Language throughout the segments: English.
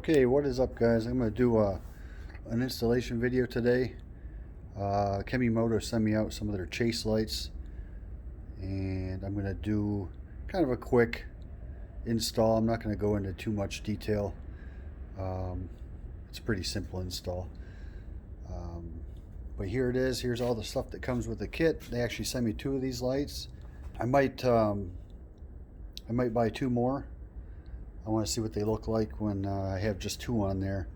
Okay, what is up, guys? I'm going to do an installation video today. Kemimoto sent me out some of their chase lights, and I'm going to do kind of a quick install. I'm not going to go into too much detail. It's a pretty simple install. But here it is. Here's all the stuff that comes with the kit. They actually sent me 2 of these lights. I might buy 2 more. I want to see what they look like when I have just 2 on there.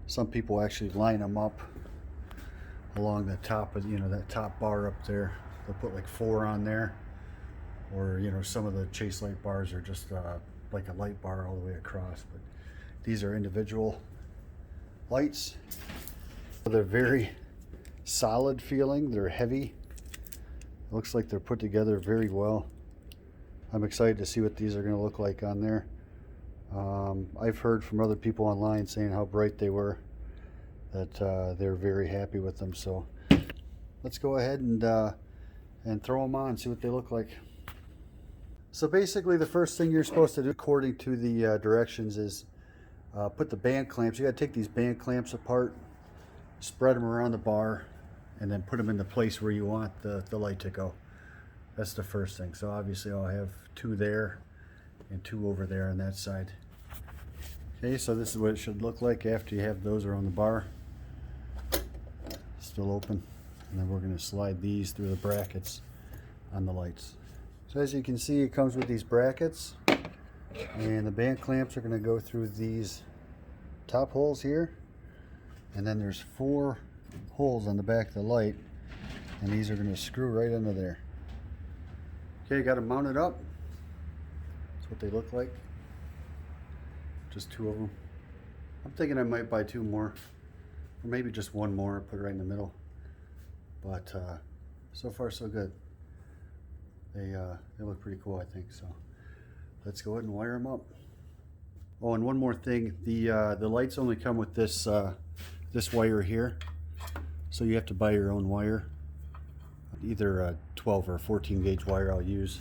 Some people actually line them up along the top of, that top bar up there. They'll put like 4 on there, or some of the chase light bars are just like a light bar all the way across. But these are individual lights. They're very solid feeling. They're heavy. It looks like they're put together very well. I'm excited to see what these are going to look like on there. I've heard from other people online saying how bright they were, that they're very happy with them. So let's go ahead and throw them on and see what they look like. So basically, the first thing you're supposed to do, according to the directions, is put the band clamps. You got to take these band clamps apart, spread them around the bar, and then put them in the place where you want the light to go. That's the first thing. So obviously I'll have 2 there and 2 over there on that side. Okay, so this is what it should look like after you have those around the bar. Still open. And then we're going to slide these through the brackets on the lights. So as you can see, it comes with these brackets, and the band clamps are going to go through these top holes here, and then there's 4 holes on the back of the light, and these are going to screw right into there. Okay, got them mounted up. That's what they look like. Just 2 of them. I'm thinking I might buy 2 more, or maybe just 1 more, put it right in the middle. But so far so good. They look pretty cool, I think. So let's go ahead and wire them up. Oh, and one more thing: the lights only come with this this wire here, so you have to buy your own wire. Either a 12 or 14 gauge wire I'll use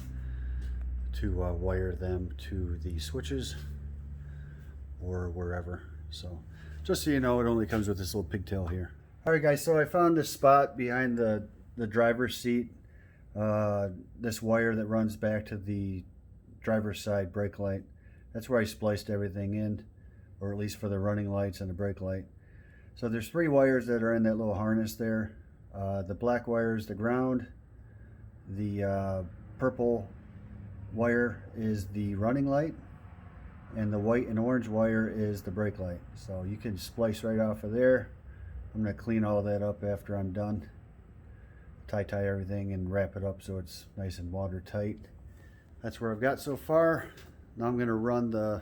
to wire them to the switches or wherever. So just so you know, it only comes with this little pigtail here. Alright guys, so I found this spot behind the driver's seat, this wire that runs back to the driver's side brake light. That's where I spliced everything in, or at least for the running lights and the brake light. So there's 3 wires that are in that little harness there. The black wire is the ground, the purple wire is the running light, and the white and orange wire is the brake light. So you can splice right off of there. I'm going to clean all that up after I'm done. Tie everything and wrap it up so it's nice and watertight. That's where I've got so far. Now I'm going to run the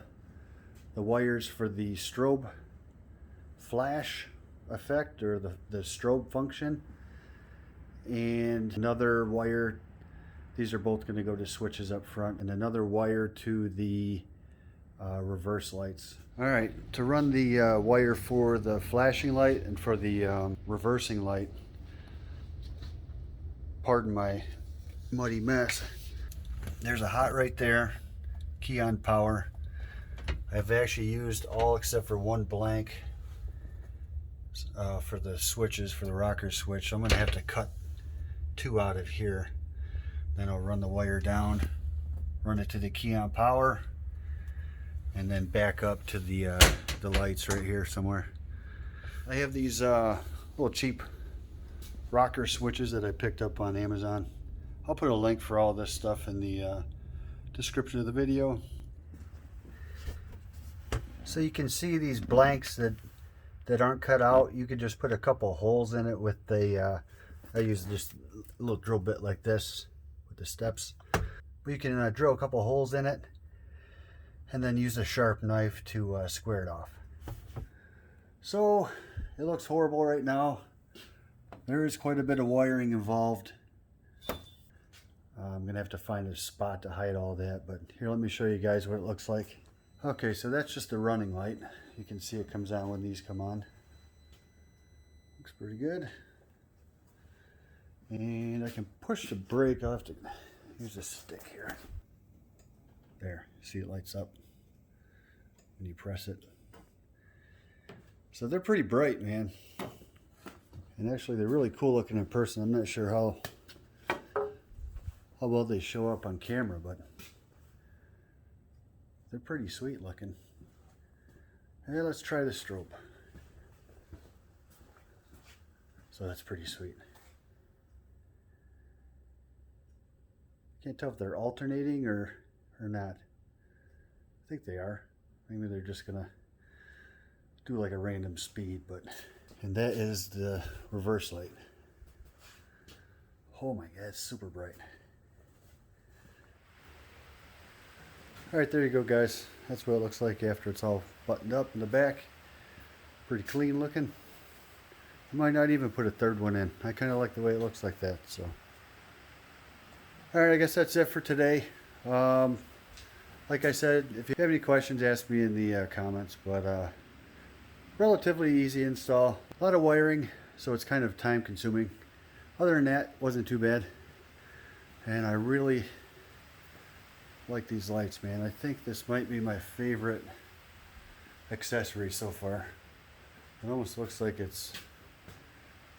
wires for the strobe flash effect, or the strobe function, and another wire. These are both going to go to switches up front, and another wire to the reverse lights. Alright, to run the wire for the flashing light and for the reversing light, pardon my muddy mess, there's a hot right there, key on power. I've actually used all except for 1 blank for the switches, for the rocker switch. So I'm going to have to cut 2 out of here. Then I'll run the wire down, run it to the key on power, and then back up to the lights right here somewhere. I have these little cheap rocker switches that I picked up on Amazon. I'll put a link for all this stuff in the description of the video. So you can see these blanks that aren't cut out. You could just put a couple holes in it with the I use just a little drill bit like this with the steps. But you can drill a couple holes in it and then use a sharp knife to square it off. So it looks horrible right now. There is quite a bit of wiring involved. I'm gonna have to find a spot to hide all that, but here, let me show you guys what it looks like. Okay, so that's just the running light. You can see it comes on when these come on. Looks pretty good. And I can push the brake. I'll have to use a stick here. There, see it lights up when you press it. So they're pretty bright, man. And actually they're really cool looking in person. I'm not sure how well they show up on camera, but they're pretty sweet looking. Hey, let's try the strobe. So that's pretty sweet. Can't tell if they're alternating or not. I think they are. Maybe they're just gonna do like a random speed, but. And that is the reverse light. Oh my God, it's super bright. All right, there you go, guys. That's what it looks like after it's all buttoned up in the back. Pretty clean looking. I might not even put a third one in. I kind of like the way it looks like that. So, all right, I guess that's it for today. Like I said, if you have any questions, ask me in the comments. But relatively easy install. A lot of wiring, so it's kind of time consuming. Other than that, wasn't too bad. And I really like these lights, man. I think this might be my favorite accessory so far. It almost looks like it's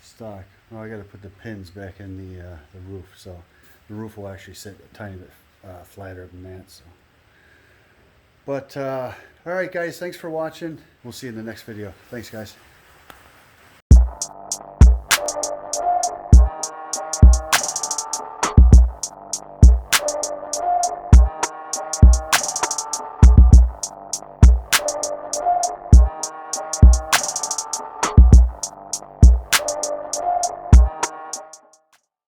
stock. Oh, I got to put the pins back in the roof, so the roof will actually sit a tiny bit flatter than that. So, but all right, guys, thanks for watching. We'll see you in the next video. Thanks, guys.